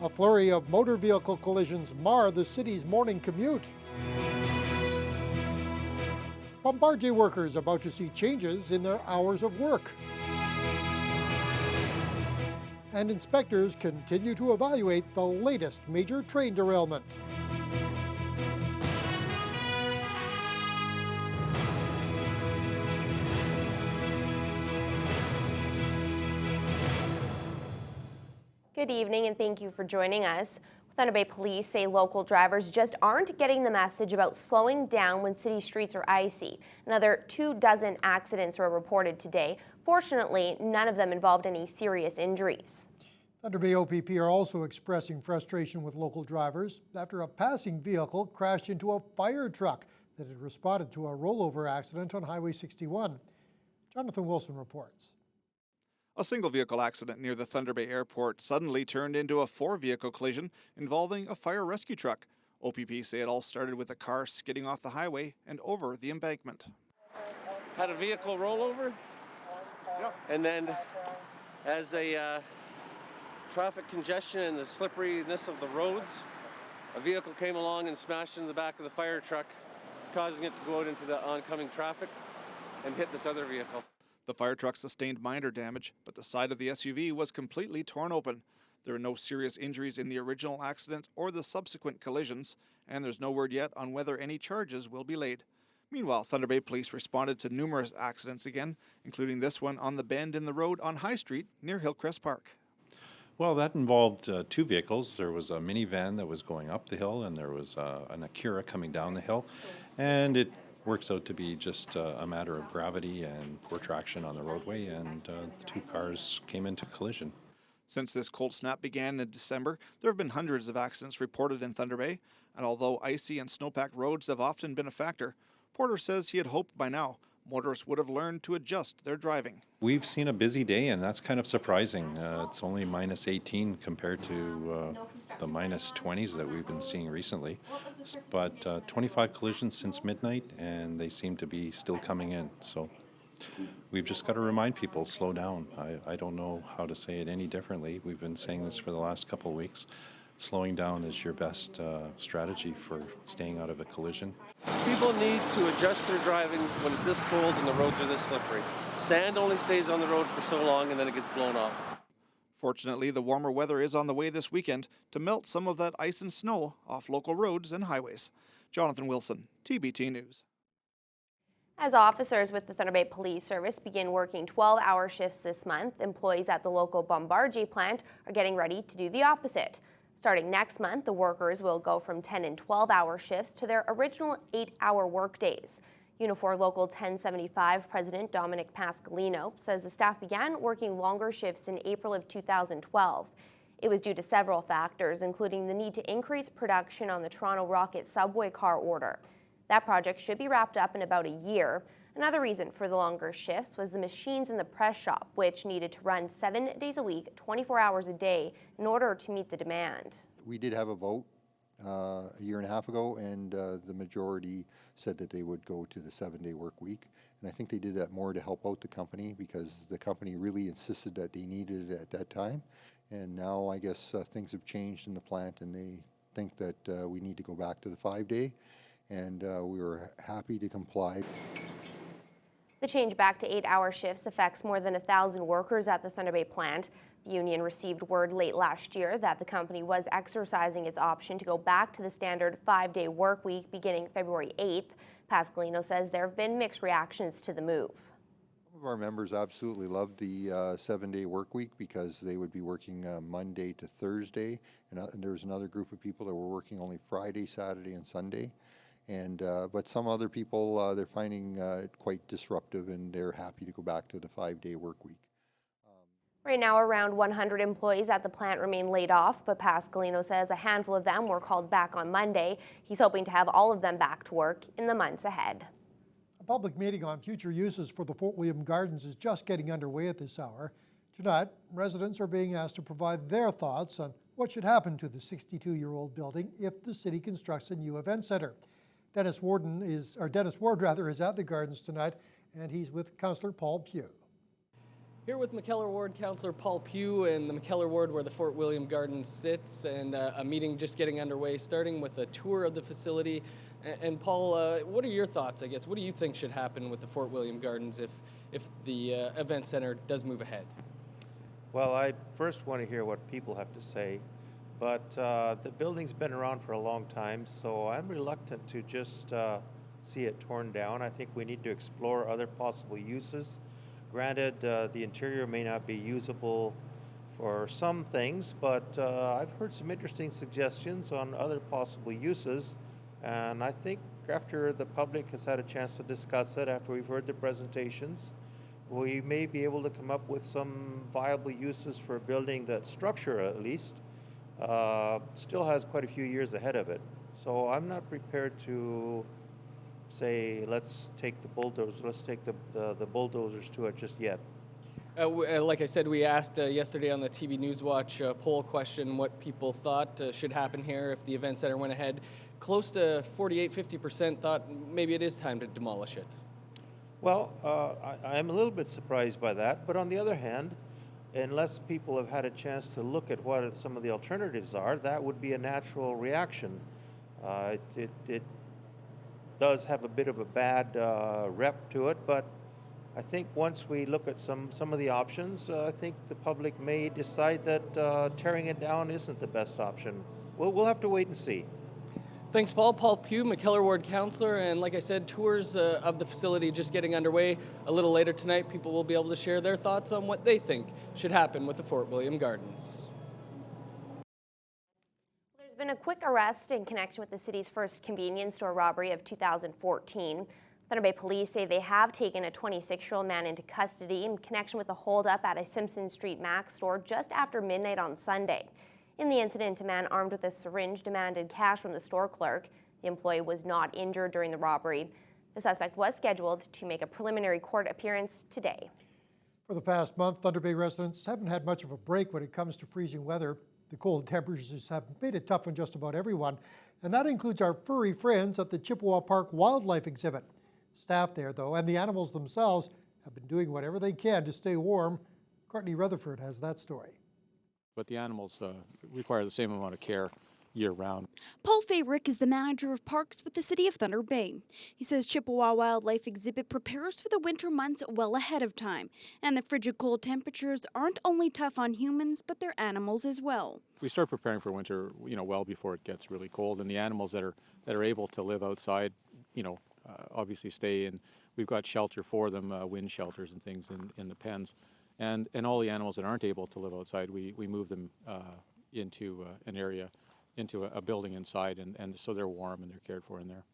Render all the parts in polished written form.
A flurry of motor vehicle collisions mar the city's morning commute. Bombardier workers about to see changes in their hours of work. And inspectors continue to evaluate the latest major train derailment. Good evening and thank you for joining us. Thunder Bay Police say local drivers just aren't getting the message about slowing down when city streets are icy. Another 24 accidents were reported today. Fortunately, none of them involved any serious injuries. Thunder Bay OPP are also expressing frustration with local drivers after a passing vehicle crashed into a fire truck that had responded to a rollover accident on Highway 61. Jonathan Wilson reports. A single vehicle accident near the Thunder Bay Airport suddenly turned into a four-vehicle collision involving a fire rescue truck. OPP say it all started with a car skidding off the highway and over the embankment. Had a vehicle rollover, and then as a traffic congestion and the slipperiness of the roads, a vehicle came along and smashed into the back of the fire truck, causing it to go out into the oncoming traffic and hit this other vehicle. The fire truck sustained minor damage, but the side of the SUV was completely torn open. There are no serious injuries in the original accident or the subsequent collisions, and there's no word yet on whether any charges will be laid. Meanwhile, Thunder Bay Police responded to numerous accidents again, including this one on the bend in the road on High Street near Hillcrest Park. Well, that involved two vehicles. There was a minivan that was going up the hill, and there was an Acura coming down the hill, and it works out to be just a matter of gravity and poor traction on the roadway, and the two cars came into collision. Since this cold snap began in December, there have been hundreds of accidents reported in Thunder Bay, and although icy and snowpacked roads have often been a factor, Porter says he had hoped by now motorists would have learned to adjust their driving. We've seen a busy day, and that's kind of surprising. It's only minus 18 compared to the minus 20s that we've been seeing recently. But 25 collisions since midnight, and they seem to be still coming in. So we've just got to remind people, slow down. I don't know how to say it any differently. We've been saying this for the last couple of weeks. Slowing down is your best strategy for staying out of a collision. People need to adjust their driving when it's this cold and the roads are this slippery. Sand only stays on the road for so long and then it gets blown off. Fortunately, the warmer weather is on the way this weekend to melt some of that ice and snow off local roads and highways. Jonathan Wilson, TBT News. As officers with the Thunder Bay Police Service begin working 12-hour shifts this month, employees at the local Bombardier plant are getting ready to do the opposite. Starting next month, the workers will go from 10 and 12-hour shifts to their original 8-hour workdays. Unifor Local 1075 President Dominic Pascalino says the staff began working longer shifts in April of 2012. It was due to several factors, including the need to increase production on the Toronto Rocket subway car order. That project should be wrapped up in about a year. Another reason for the longer shifts was the machines in the press shop, which needed to run 7 days a week, 24 hours a day, in order to meet the demand. We did have a vote a year and a half ago, and the majority said that they would go to the 7-day work week. And I think they did that more to help out the company because the company really insisted that they needed it at that time. And now I guess things have changed in the plant, and they think that we need to go back to the 5-day. And we were happy to comply. The change back to 8-hour shifts affects more than 1,000 workers at the Thunder Bay plant. The union received word late last year that the company was exercising its option to go back to the standard 5-day work week beginning February 8th. Pascalino says there have been mixed reactions to the move. Some of our members absolutely loved the 7-day work week because they would be working Monday to Thursday, and there was another group of people that were working only Friday, Saturday, and Sunday. And but some other people, they're finding it quite disruptive, and they're happy to go back to the 5-day work week. Right now, around 100 employees at the plant remain laid off, but Pascalino says a handful of them were called back on Monday. He's hoping to have all of them back to work in the months ahead. A public meeting on future uses for the Fort William Gardens is just getting underway at this hour. Tonight, residents are being asked to provide their thoughts on what should happen to the 62-year-old building if the city constructs a new event center. Dennis Ward is at the Gardens tonight, and he's with Councillor Paul Pugh. Here with McKellar Ward Councillor Paul Pugh in the McKellar Ward where the Fort William Gardens sits, and a meeting just getting underway, starting with a tour of the facility. And Paul, what are your thoughts, I guess? What do you think should happen with the Fort William Gardens if the event center does move ahead? Well, I first want to hear what people have to say, but the building's been around for a long time, so I'm reluctant to just see it torn down. I think we need to explore other possible uses. Granted, the interior may not be usable for some things, but I've heard some interesting suggestions on other possible uses, and I think after the public has had a chance to discuss it, after we've heard the presentations, we may be able to come up with some viable uses for a building that structure, at least, still has quite a few years ahead of it. So I'm not prepared to say, let's take the bulldozers to it just yet. Like I said, we asked yesterday on the TBT Newswatch poll question what people thought should happen here if the event center went ahead. Close to 48-50% thought maybe it is time to demolish it. Well, I'm a little bit surprised by that, but on the other hand, unless people have had a chance to look at what some of the alternatives are, that would be a natural reaction. It does have a bit of a bad rep to it, but I think once we look at some of the options, I think the public may decide that tearing it down isn't the best option. We'll have to wait and see. Thanks, Paul. Paul Pugh, McKellar Ward Councillor, and like I said, tours of the facility just getting underway. A little later tonight, people will be able to share their thoughts on what they think should happen with the Fort William Gardens. There's been a quick arrest in connection with the city's first convenience store robbery of 2014. Thunder Bay police say they have taken a 26-year-old man into custody in connection with a holdup at a Simpson Street Mac store just after midnight on Sunday. In the incident, a man armed with a syringe demanded cash from the store clerk. The employee was not injured during the robbery. The suspect was scheduled to make a preliminary court appearance today. For the past month, Thunder Bay residents haven't had much of a break when it comes to freezing weather. The cold temperatures have made it tough on just about everyone, and that includes our furry friends at the Chippewa Park wildlife exhibit. Staff there, though, and the animals themselves have been doing whatever they can to stay warm. Courtney Rutherford has that story. But the animals require the same amount of care year-round. Paul Fayrick is the manager of parks with the City of Thunder Bay. He says Chippewa Wildlife Exhibit prepares for the winter months well ahead of time, and the frigid cold temperatures aren't only tough on humans, but their animals as well. We start preparing for winter, well before it gets really cold, and the animals that are able to live outside, obviously stay in. We've got shelter for them, wind shelters and things in the pens. And all the animals that aren't able to live outside, we move them into an area, into a building inside, and so they're warm and they're cared for in there.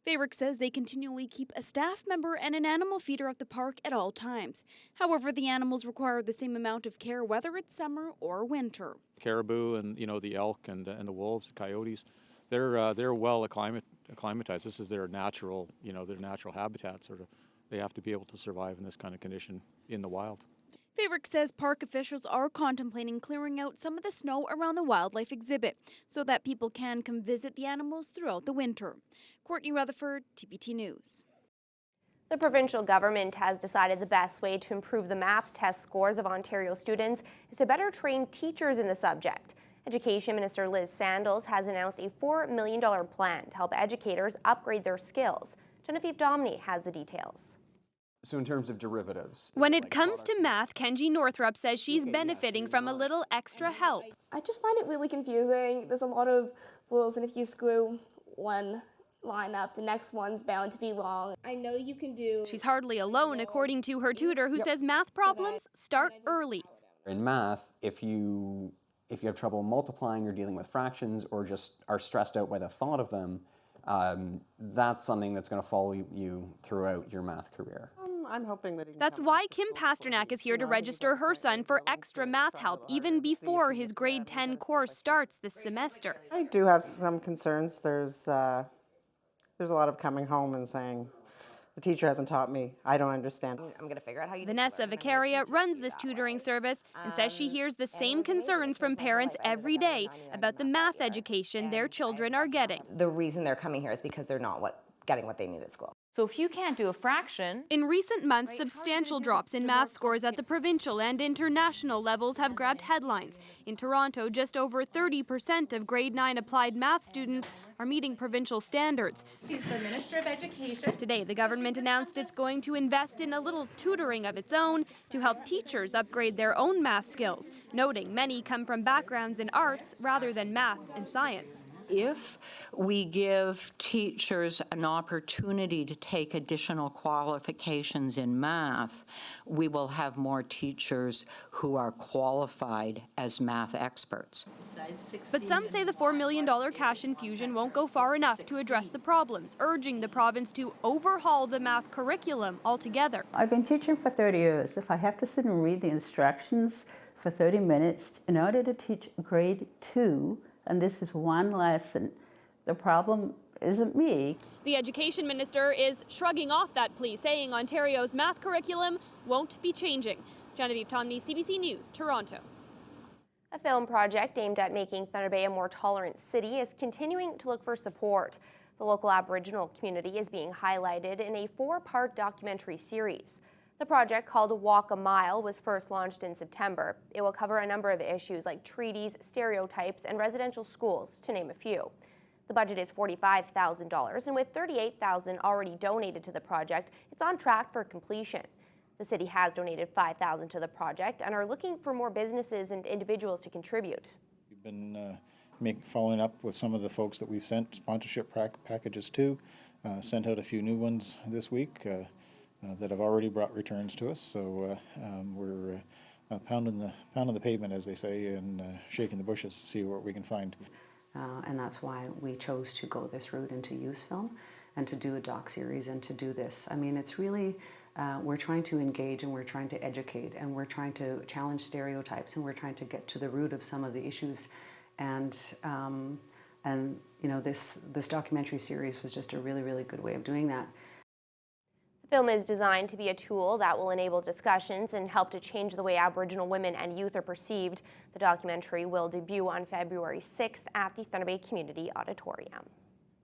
Fayrick says they continually keep a staff member and an animal feeder at the park at all times. However, the animals require the same amount of care whether it's summer or winter. Caribou and the elk and the wolves, the coyotes, they're well acclimatized. This is their natural habitat. They have to be able to survive in this kind of condition in the wild. Fayrick says park officials are contemplating clearing out some of the snow around the wildlife exhibit so that people can come visit the animals throughout the winter. Courtney Rutherford, TBT News. The provincial government has decided the best way to improve the math test scores of Ontario students is to better train teachers in the subject. Education Minister Liz Sandals has announced a $4 million plan to help educators upgrade their skills. Genevieve Domney has the details. So in terms of derivatives. When it comes to math, Kenji Northrup says she's benefiting from a little extra help. I just find it really confusing. There's a lot of rules, and if you screw one line up, the next one's bound to be wrong. I know you can do... She's hardly alone, according to her tutor, who says math problems start early. In math, if you have trouble multiplying or dealing with fractions or just are stressed out by the thought of them, that's something that's going to follow you throughout your math career. I'm hoping that That's why Kim Pasternak is here to register her son for extra math help even before his grade 10 course starts this semester. I do have some concerns. There's a lot of coming home and saying, the teacher hasn't taught me. I don't understand. I'm going to figure out how you Vanessa Vicaria runs this tutoring service and says she hears the same concerns from parents every day about the math education their children are getting. The reason they're coming here is because they're not getting what they need at school. So if you can't do a fraction... In recent months, substantial drops in math scores at the provincial and international levels have grabbed headlines. In Toronto, just over 30% of grade 9 applied math students are meeting provincial standards. She's the Minister of Education. Today, the government announced it's going to invest in a little tutoring of its own to help teachers upgrade their own math skills, noting many come from backgrounds in arts rather than math and science. If we give teachers an opportunity to take additional qualifications in math, we will have more teachers who are qualified as math experts. But some say the $4 million cash infusion won't go far enough to address the problems, urging the province to overhaul the math curriculum altogether. I've been teaching for 30 years. If I have to sit and read the instructions for 30 minutes in order to teach grade 2, and this is one lesson, the problem isn't me. The education minister is shrugging off that plea, saying Ontario's math curriculum won't be changing. Genevieve Tomney, CBC News, Toronto. A film project aimed at making Thunder Bay a more tolerant city is continuing to look for support. The local Aboriginal community is being highlighted in a 4-part documentary series. The project, called Walk a Mile, was first launched in September. It will cover a number of issues like treaties, stereotypes, and residential schools, to name a few. The budget is $45,000, and with $38,000 already donated to the project, it's on track for completion. The city has donated $5,000 to the project and are looking for more businesses and individuals to contribute. We've been following up with some of the folks that we've sent sponsorship packages to, sent out a few new ones this week. That have already brought returns to us, so we're pounding the pavement, as they say, and shaking the bushes to see what we can find. And that's why we chose to go this route into youth film and to do a doc series and to do this. I mean, it's really, we're trying to engage and we're trying to educate and we're trying to challenge stereotypes and we're trying to get to the root of some of the issues. And you know, this documentary series was just a really, really good way of doing that. The film is designed to be a tool that will enable discussions and help to change the way Aboriginal women and youth are perceived. The documentary will debut on February 6th at the Thunder Bay Community Auditorium.